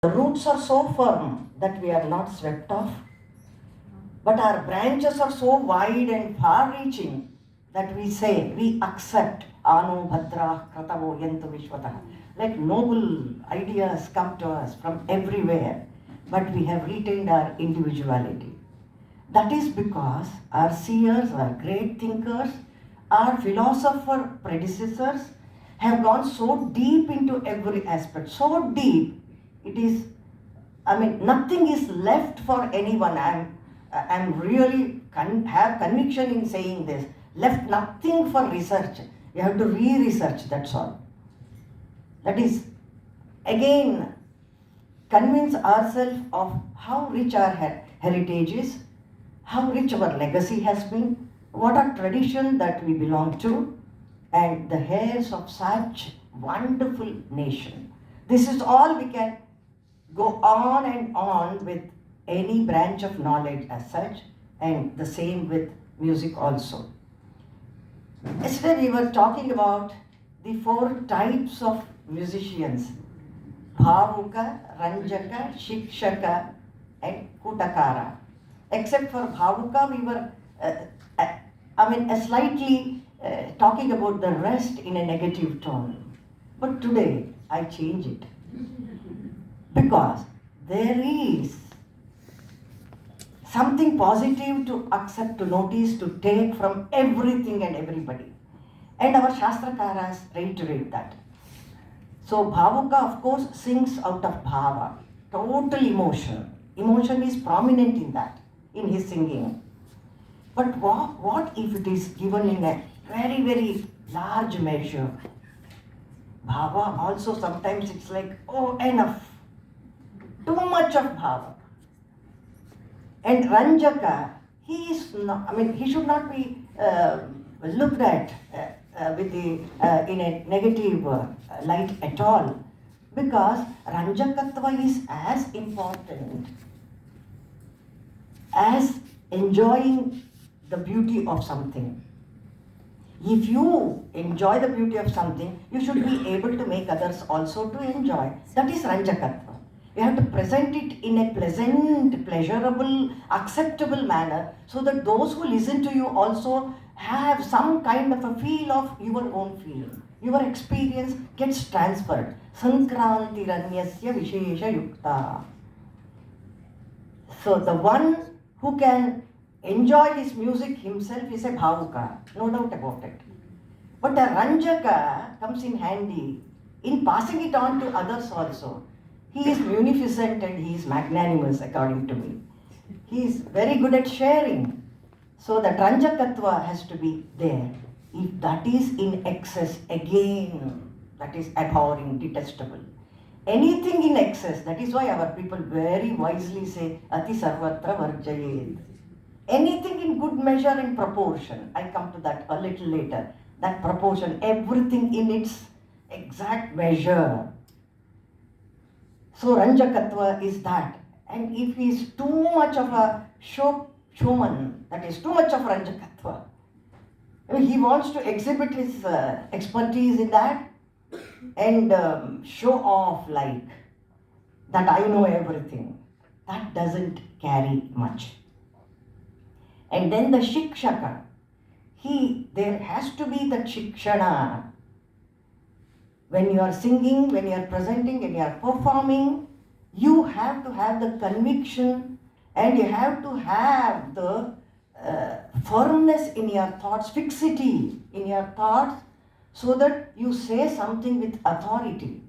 The roots are so firm that we are not swept off, but our branches are so wide and far-reaching that we say, we accept Anu Bhadra Kratavo Yantu Vishwatah. Like noble ideas come to us from everywhere, but we have retained our individuality. That is because our seers, our great thinkers, our philosopher predecessors have gone so deep into every aspect, so deep, it is, nothing is left for anyone. I'm really have conviction in saying this. Left nothing for research. You have to re-research, that's all. That is, again, convince ourselves of how rich our heritage is, how rich our legacy has been, what a tradition that we belong to, and the heirs of such wonderful nation. This is all we can go on and on with any branch of knowledge as such, and the same with music also. Yesterday we were talking about the 4 types of musicians: Bhavuka, Ranjaka, Shikshaka, and Kutakara. Except for Bhavuka, we were slightly talking about the rest in a negative tone. But today I change it, because there is something positive to accept, to notice, to take from everything and everybody. And our Shastrakaras reiterate that. So Bhavuka, of course, sings out of bhava, total emotion. Emotion is prominent in that, in his singing. But what if it is given in a very, very large measure? Bhava also sometimes it's like, oh, enough. Too much of bhava. And Ranjaka, he should not be looked at in a negative light at all, because Ranjakatva is as important as enjoying the beauty of something. If you enjoy the beauty of something, you should be able to make others also to enjoy. That is Ranjakatva. You have to present it in a pleasant, pleasurable, acceptable manner, so that those who listen to you also have some kind of a feel of your own feeling. Your experience gets transferred. Sankranti Ranyasya Vishesha Yukta. So the one who can enjoy his music himself is a Bhavuka, no doubt about it. But a Ranjaka comes in handy in passing it on to others also. He is munificent and he is magnanimous, according to me. He is very good at sharing. So the Ranjakatva has to be there. If that is in excess, again, that is abhorring, detestable. Anything in excess, that is why our people very wisely say, Ati Sarvatra Varjayet. Anything in good measure and proportion. I come to that a little later. That proportion, everything in its exact measure. So Ranjakatva is that. And if he is too much of a showman, that is too much of Ranjakatva, he wants to exhibit his expertise in that and show off like that I know everything. That doesn't carry much. And then the Shikshaka, there has to be that Shikshana. When you are singing, when you are presenting, when you are performing, you have to have the conviction and you have to have the firmness in your thoughts, fixity in your thoughts, so that you say something with authority.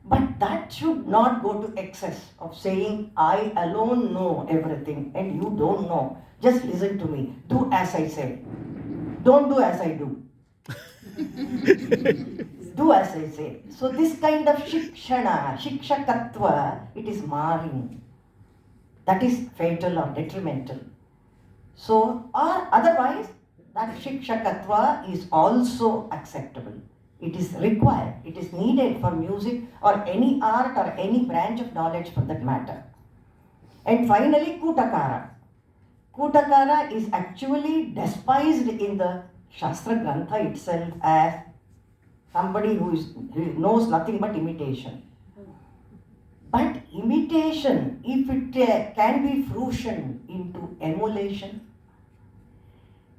But that should not go to excess of saying, I alone know everything and you don't know. Just listen to me. Do as I say. Don't do as I do. Do as I say. So this kind of shikshana, shikshakatva, it is marring. That is fatal or detrimental. So, or otherwise, that shikshakatva is also acceptable. It is required. It is needed for music or any art or any branch of knowledge for that matter. And finally, Kutakara. Kutakara is actually despised in the Shastra Grantha itself as somebody who knows nothing but imitation. But imitation, if it can be fusion into emulation,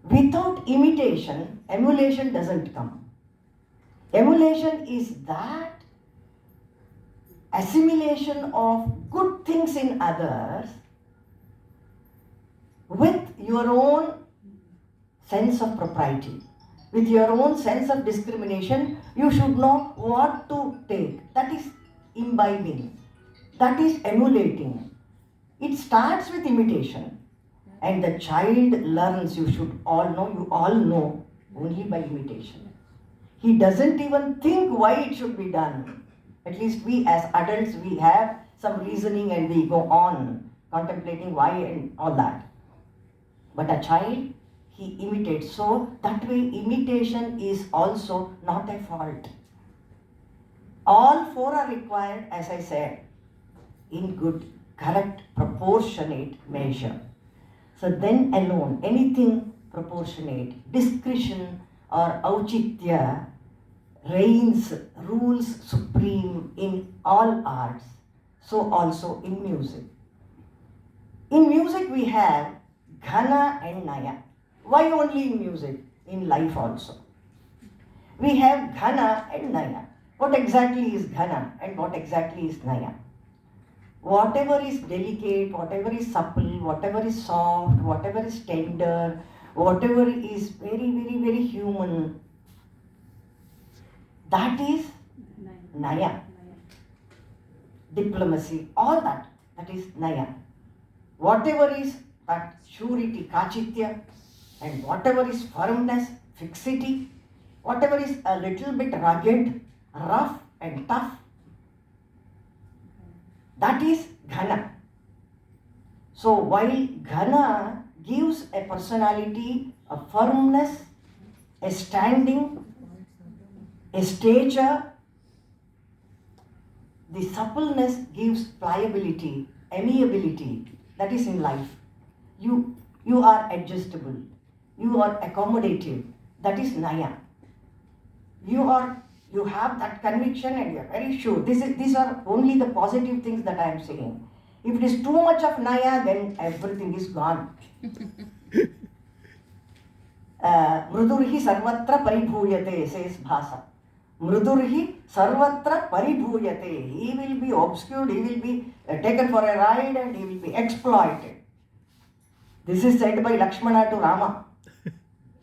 without imitation, emulation doesn't come. Emulation is that assimilation of good things in others with your own sense of propriety, with your own sense of discrimination. You should know what to take. That is imbibing. That is emulating. It starts with imitation. And the child learns, you all know only by imitation. He doesn't even think why it should be done. At least we as adults, we have some reasoning and we go on contemplating why and all that. But a child, he imitates. So that way imitation is also not a fault. All four are required, as I said, in good, correct, proportionate measure. So then alone, anything proportionate, discretion or auchitya rules supreme in all arts, so also in music. In music we have ghana and naya. Why only in music? In life also. We have ghana and naya. What exactly is ghana and what exactly is naya? Whatever is delicate, whatever is supple, whatever is soft, whatever is tender, whatever is very, very, very human, that is naya. Diplomacy, all that is naya. Whatever is that surety, kachitya, and whatever is firmness, fixity, whatever is a little bit rugged, rough and tough, that is ghana. So while ghana gives a personality, a firmness, a standing, a stature, the suppleness gives pliability, amiability. That is in life. You are adjustable. You are accommodative. That is naya. You have that conviction and you are very sure. These are only the positive things that I am saying. If it is too much of naya, then everything is gone. Mrudurhi sarvatra paribhuyate, says Bhasa. Mrudurhi sarvatra paribhuyate. He will be obscured, he will be taken for a ride and he will be exploited. This is said by Lakshmana to Rama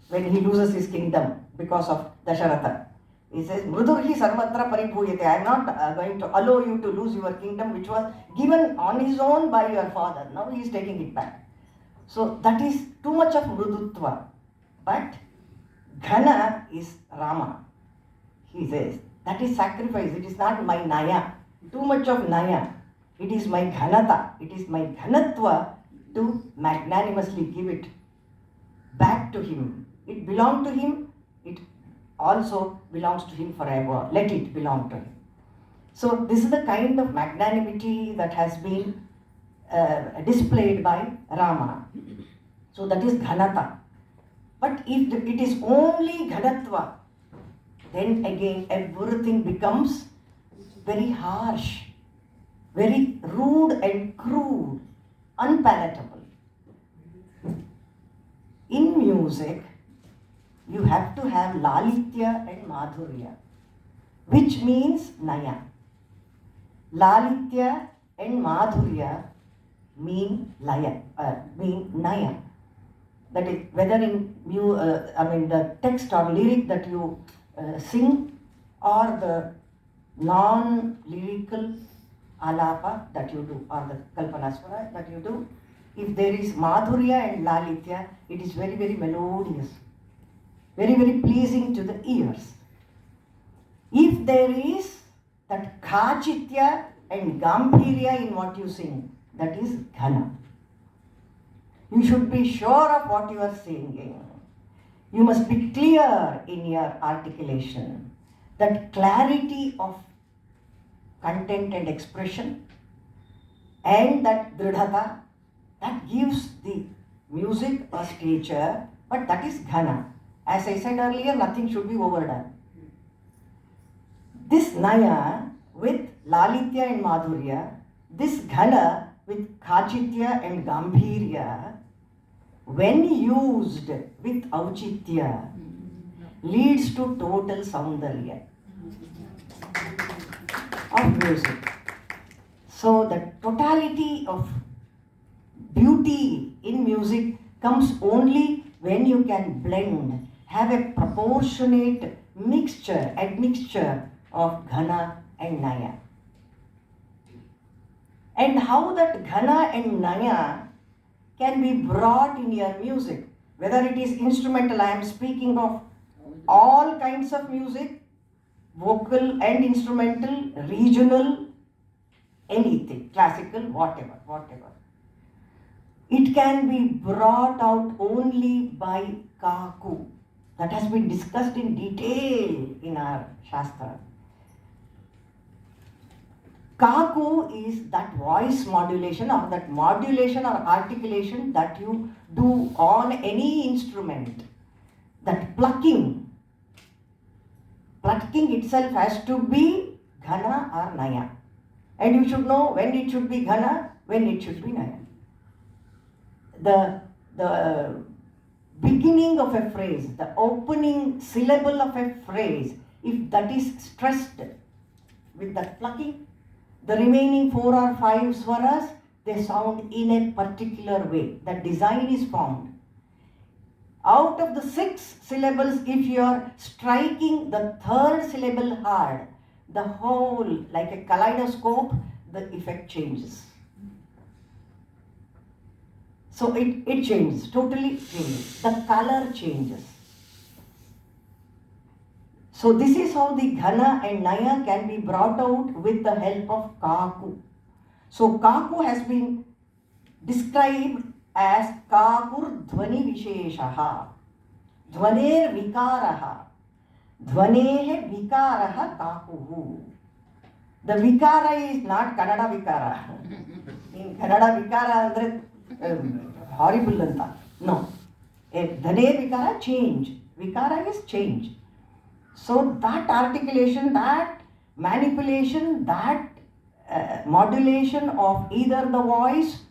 when he loses his kingdom because of Dasharatha. He says, Mrudurhi sarvatra paribhuyate. I am not going to allow you to lose your kingdom which was given on his own by your father. Now he is taking it back. So that is too much of mrudutva. But ghana is Rama. He says, that is sacrifice. It is not my naya. Too much of naya. It is my ghanata. It is my ghanatva to magnanimously give it back to him. It belonged to him. It also belongs to him forever. Let it belong to him. So this is the kind of magnanimity that has been displayed by Rama. So that is ghanata. But if it is only ghanatva, then again everything becomes very harsh, very rude and crude, unpalatable. In music, you have to have lalitya and madhurya, which means naya. Lalitya and madhurya mean naya. That is, whether in the text or lyric that you sing, or the non-lyrical alapa that you do, or the kalpanaswara that you do, if there is madhurya and lalitya, it is very, very melodious, very, very pleasing to the ears. If there is that kachitya and gambhirya in what you sing, that is ghana. You should be sure of what you are singing. You must be clear in your articulation. That clarity of content and expression and that dridhata, that gives the music a stature, but that is ghana. As I said earlier, nothing should be overdone. This naya with Lalitya and Madhurya, this Ghana with Khachitya and Gambhirya, when used with Auchitya, leads to total Saundarya of music. So the totality of beauty in music comes only when you can blend, have a proportionate admixture of Ghana and Naya. And how that Ghana and Naya can be brought in your music, whether it is instrumental. I am speaking of all kinds of music, vocal and instrumental, regional, anything, classical, whatever. It can be brought out only by Kaku. That has been discussed in detail in our Shastra. Kaku is that voice modulation or that modulation or articulation that you do on any instrument. That plucking itself has to be Ghana or Naya. And you should know when it should be Ghana, when it should be Naya. The beginning of a phrase, the opening syllable of a phrase, if that is stressed with that plucking, the remaining 4 or 5 swaras, they sound in a particular way. That design is formed. Out of the 6 syllables, if you are striking the 3rd syllable hard, the whole, like a kaleidoscope, the effect changes. So it changes, totally changes. The color changes. So this is how the Ghana and Naya can be brought out with the help of Kaku. So Kaku has been described as Kakur Dhvani Visheshaha, Dhvaner Vikaraha, Dhvanehe Vikaraha Kakuhu. The Vikara is not Kannada Vikara. In Kannada Vikara andre horrible anta. No. Dhane Vikara, change. Vikara is change. So that articulation, that manipulation, that modulation of either the voice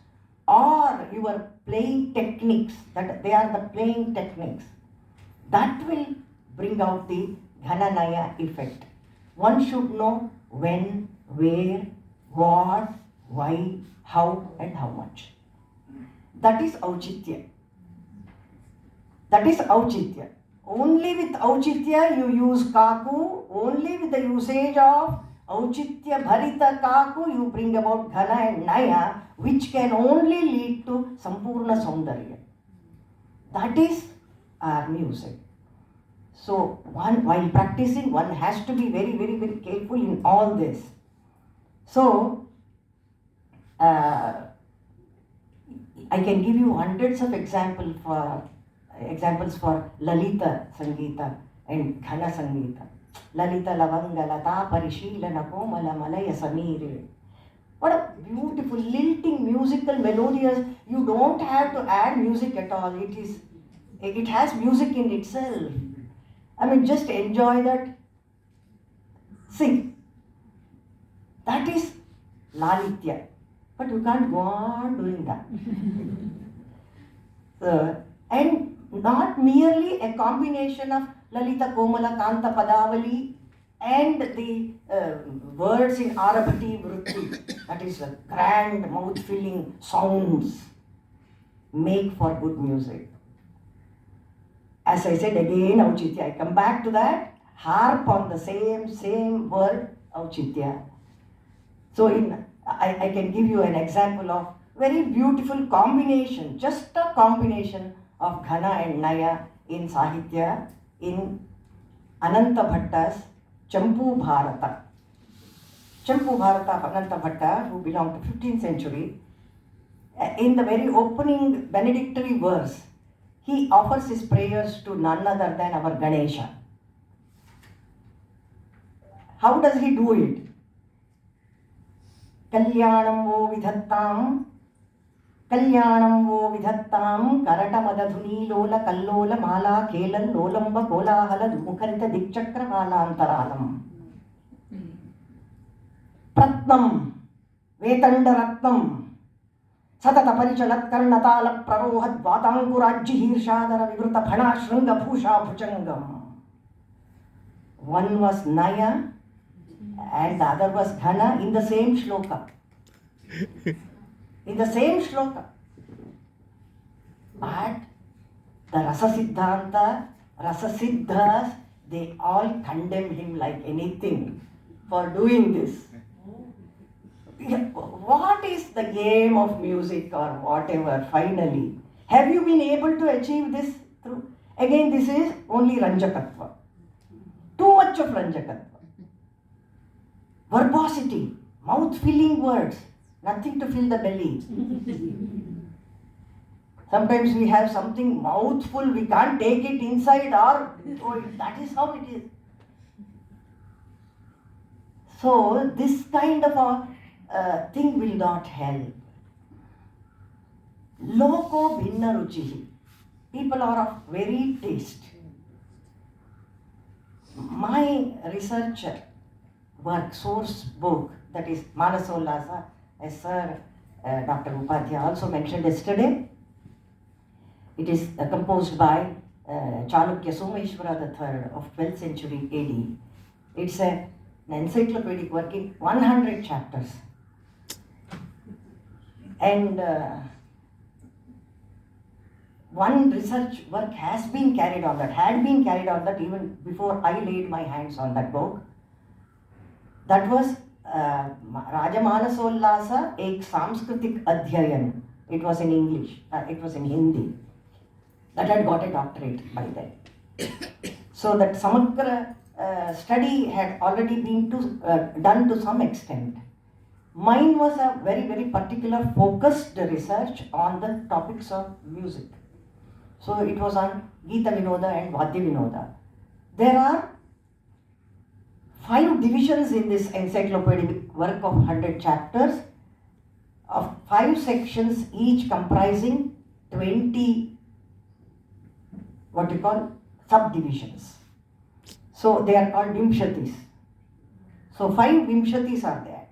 or your playing techniques, that they are the playing techniques, that will bring out the Ghana-Naya effect. One should know when, where, what, why, how and how much. That is Auchitya. That is Auchitya. Only with Auchitya you use Kaku, only with the usage of Auchitya Bharita Kaku you bring about Ghana and Naya, which can only lead to Sampurna Saundarya. That is our music. So while practicing, one has to be very, very, very careful in all this. So I can give you hundreds of examples for Lalita Sangeeta and Ghana Sangeeta. Lalita Lavanga Lata Parishilana Komala Malaya Samire. What a beautiful lilting musical melodious. You don't have to add music at all. It has music in itself. I mean, just enjoy that. Sing. That is Lalitya. But you can't go on doing that. And not merely a combination of Lalita Komala Kanta Padavali and the words in Arabhati Vritti, that is grand mouth-filling sounds, make for good music. As I said again, Auchitya, I come back to that, harp on the same word, Auchitya. So I can give you an example of very beautiful combination, just a combination of Ghana and Naya in Sahitya, in Ananta Bhatta's Champu Bharata. Champu Bharata of Ananta Bhatta, who belonged to 15th century, in the very opening benedictory verse, he offers his prayers to none other than our Ganesha. How does he do it? Kalyanam vo vidhattam karata madadhuni lola kallola mala kelan lolamba kolahala mukharita dikchakra malantaranam. Pratnam, Vetandaratnam, Satata Parichalat Karnatala Prarohat Vatankurajji Hirshadara Vivruta Phana Shrunga Bhusha Bhujangam. One was Naya and the other was Ghana in the same shloka. In the same shloka. But the Rasasiddhanta, Rasasiddhas, they all condemn him like anything for doing this. What is the game of music or whatever finally? Have you been able to achieve this through? Again, this is only Ranjakatva. Too much of Ranjakatva. Verbosity, mouth-filling words, nothing to fill the belly. Sometimes we have something mouthful, we can't take it inside or that is how it is. So this kind of a thing will not help. Loko bhinna ruchihi. People are of varied taste. My research work, source book, that is Manasollasa, as Sir Dr. Upadhyaya also mentioned yesterday. It is composed by Chalukya Someshwara III of 12th century AD. It's an encyclopedic work in 100 chapters. And one research work has been carried on that, had been carried on that even before I laid my hands on that book. That was Rajamanasollasa Ek Samskritik Adhyayan. It was in English, it was in Hindi. That had got a doctorate by then. So that Samagra study had already been done to some extent. Mine was a very, very particular focused research on the topics of music. So it was on Gita Vinoda and Vadya Vinoda. There are 5 divisions in this encyclopedic work of 100 chapters, of 5 sections, each comprising 20 subdivisions. So they are called Vimshatis. So 5 Vimshatis are there.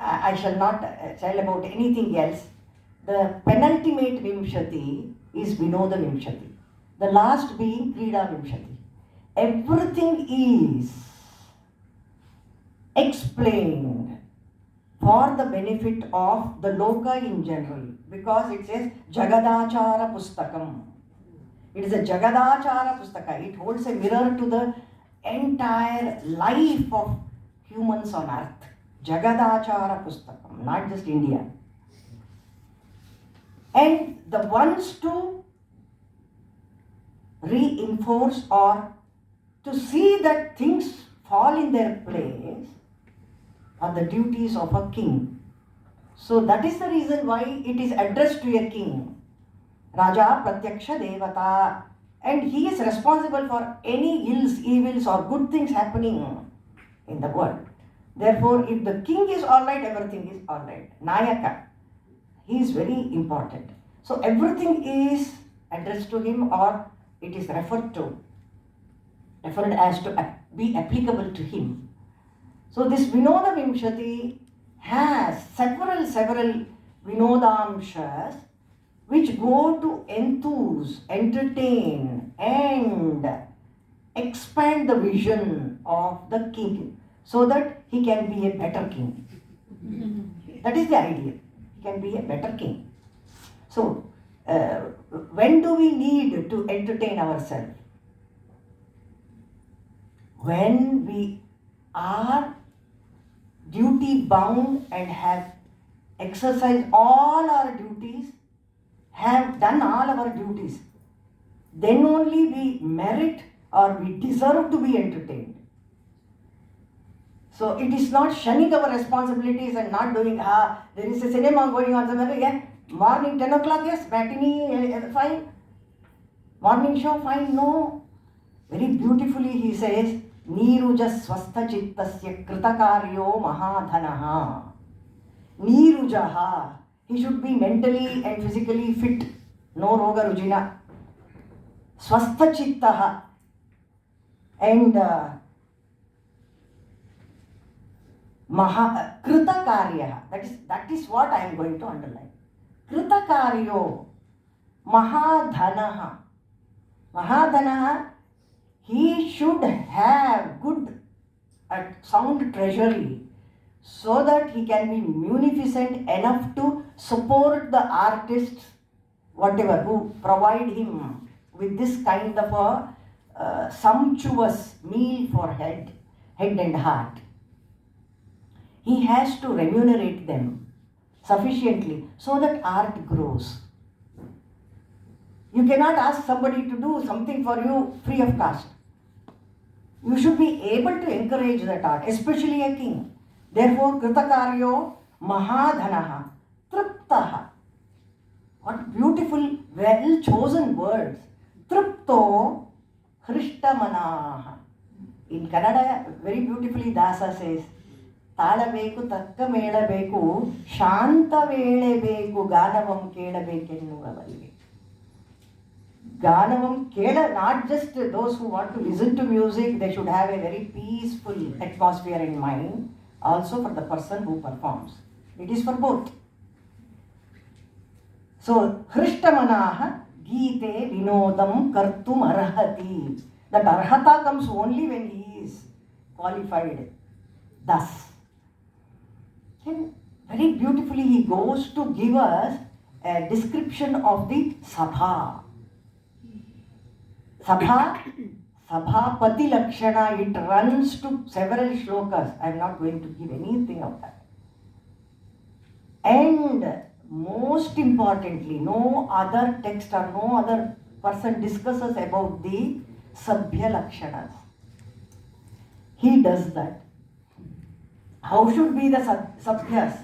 I shall not tell about anything else. The penultimate Vimshati is Vinoda Vimshati. The last being Krida Vimshati. Everything is explained for the benefit of the Loka in general, because it says Jagadachara Pustakam. It is a Jagadachara Pustaka. It holds a mirror to the entire life of humans on earth. Jagadachara Pustakam, not just India. And the ones to reinforce or to see that things fall in their place are the duties of a king. So that is the reason why it is addressed to a king. Raja Pratyaksha Devata, and he is responsible for any ills, evils or good things happening in the world. Therefore, if the king is alright, everything is alright. Nayaka, he is very important. So everything is addressed to him, or it is referred as to be applicable to him. So this Vinoda Vimshati has several Vinodamshas which go to enthuse, entertain and expand the vision of the king so that he can be a better king. That is the idea. He can be a better king. So, when do we need to entertain ourselves? When we are duty bound and have exercised all our duties, have done all our duties, then only we merit or we deserve to be entertained. So it is not shunning our responsibilities and not doing, there is a cinema going on somewhere, yeah, morning 10 o'clock, yes, matinee, fine, morning show, fine, no. Very beautifully he says, Niruja swastha chittasya kritakaryo mahadhanaha. Nirujaha. He should be mentally and physically fit. No roga rujina. Swastha chittaha. And Krita Karya. That is what I am going to underline. Krita Karyo Mahadhanaha. Mahadhanaha, he should have good sound treasury so that he can be munificent enough to support the artists, whatever, who provide him with this kind of a sumptuous meal for head and heart. He has to remunerate them sufficiently so that art grows. You cannot ask somebody to do something for you free of cost. You should be able to encourage that art, especially a king. Therefore, Kritakaryo Mahadhanaha Triptaha. What beautiful, well chosen words. Tripto Hristamanaha. In Kannada, very beautifully Dasa says, ತಾಳಬೇಕು ತಕ್ಕ ಮೇಳಬೇಕು ಶಾಂತ ವೇಳೆಬೇಕು ಗಾನವಂ ಕೇಳಬೇಕೆನ್ನುವವರಿಗೆ. Ganavam Kela, not just those who want to listen to music, they should have a very peaceful atmosphere in mind, also for the person who performs. It is for both. So, Hristamanaha Geete Vinodam Kartum Arhati. That Arhata comes only when he is qualified. Thus, and very beautifully he goes to give us a description of the Sabha. Sabhapati Lakshana, it runs to several shlokas. I am not going to give anything of that. And most importantly, no other text or no other person discusses about the Sabhya Lakshanas. He does that. How should be the Sabhyas?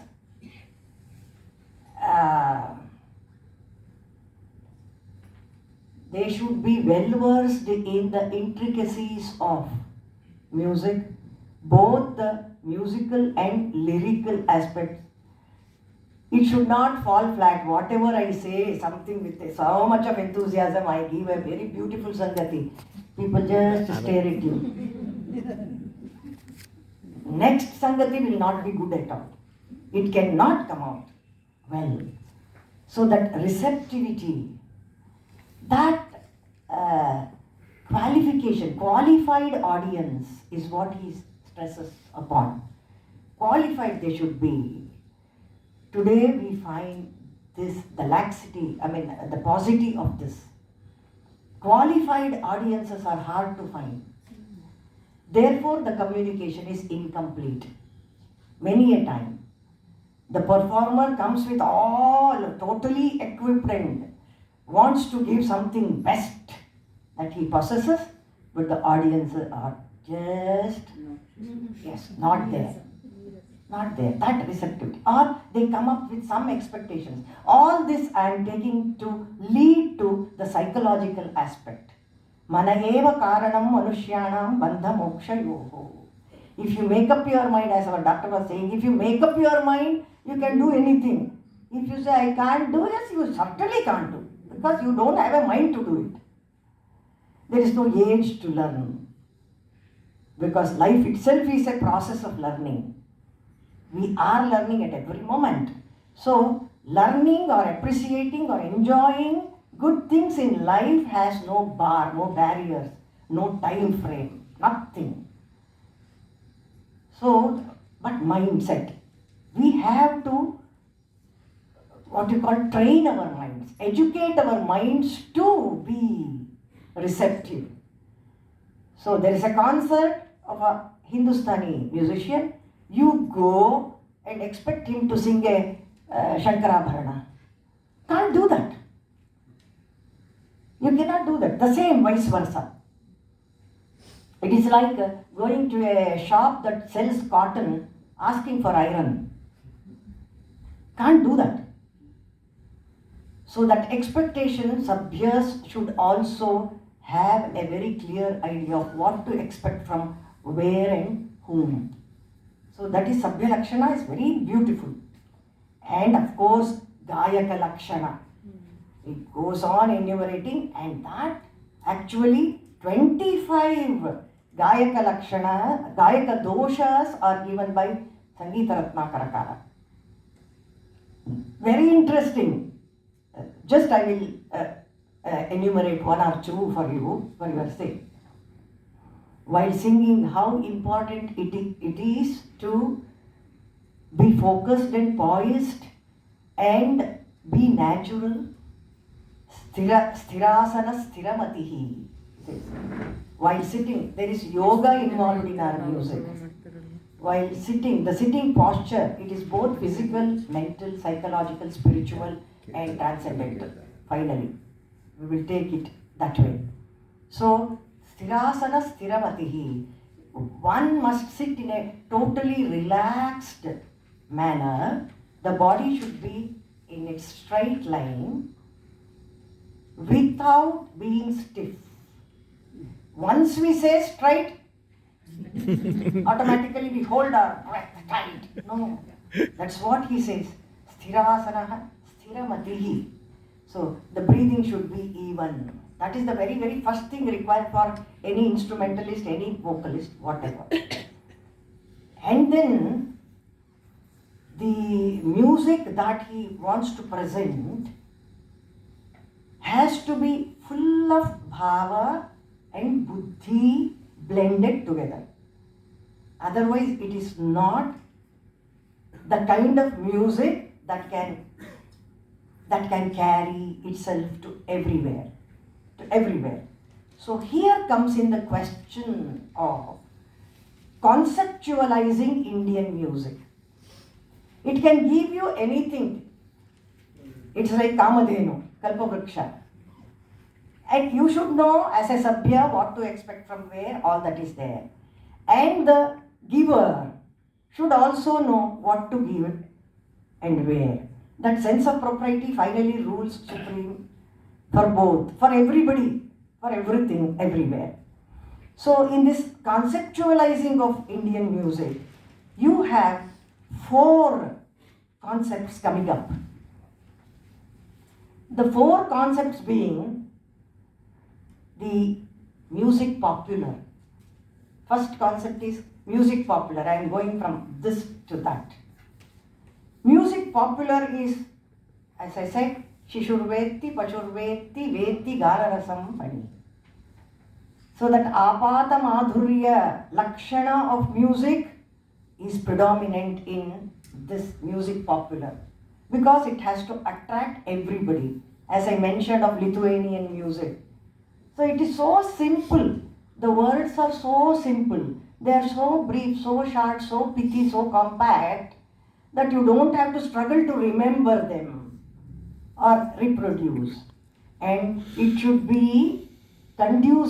They should be well versed in the intricacies of music, both the musical and lyrical aspects. It should not fall flat. Whatever I say, something with so much of enthusiasm, I give a very beautiful Sangati. People just stare at you. Next Sangati will not be good at all. It cannot come out well. So that receptivity, that qualified audience is what he stresses upon. Qualified they should be. Today we find this, the laxity, the paucity of this. Qualified audiences are hard to find. Therefore, the communication is incomplete. Many a time, the performer comes with all totally equipped and wants to give something best that he possesses, but the audiences are just not there. Not there, that receptivity. Or they come up with some expectations. All this I am taking to lead to the psychological aspect. Mana eva karanam manushyanam bandha moksha yoho. If you make up your mind, as our doctor was saying, if you make up your mind, you can do anything. If you say, I can't do, yes, you certainly can't do. Because you don't have a mind to do it. There is no age to learn. Because life itself is a process of learning. We are learning at every moment. So, learning or appreciating or enjoying good things in life has no bar, no barriers, no time frame, nothing. So, but mindset. We have to, train our minds, educate our minds to be receptive. So, there is a concert of a Hindustani musician. You go and expect him to sing a Shankarabharana. Can't do that. You cannot do that. The same vice versa. It is like going to a shop that sells cotton, asking for iron. Can't do that. So that expectation, Sabhyas should also have a very clear idea of what to expect from where and whom. So that is Sabhya Lakshana is very beautiful. And of course, Gayaka Lakshana. It goes on enumerating, and that actually 25 Gayaka Lakshana, Gayaka Doshas are given by Sangeeta Ratnakarakara. Very interesting. Just I will enumerate one or two for you, for your sake. While singing, how important it is to be focused and poised and be natural. Sthirasana sthiramatihi. While sitting, there is yoga involved in our music. While sitting, the sitting posture, it is both physical, mental, psychological, spiritual and transcendental. Finally, we will take it that way. So, sthirasana sthiramatihi. One must sit in a totally relaxed manner. The body should be in its straight line without being stiff. Once we say straight, automatically we hold our breath tight. No, that's what he says. Sthirasana sthiramatihi. So the breathing should be even. That is the very, very first thing required for any instrumentalist, any vocalist, whatever. And then the music that he wants to present has to be full of bhava and buddhi blended together. Otherwise, it is not the kind of music that can carry itself to everywhere. So here comes in the question of conceptualizing Indian music. It can give you anything. It's like Kamadhenu, Kalpavriksha. And you should know as a Sabhya what to expect from where, all that is there. And the giver should also know what to give and where. That sense of propriety finally rules supreme for both, for everybody, for everything, everywhere. So in this conceptualizing of Indian music, you have 4 concepts coming up. The 4 concepts being the music popular. First concept is music popular. I am going from this to that. Music popular is, as I said, Shishurveti, Pachurveti, Veti, Gararasam, Pani. So that Apata Madhurya Lakshana of music is predominant in this music popular because it has to attract everybody. As I mentioned of Lithuanian music. So it is so simple. The words are so simple. They are so brief, so short, so pithy, so compact that you don't have to struggle to remember them or reproduce. And it should be conducive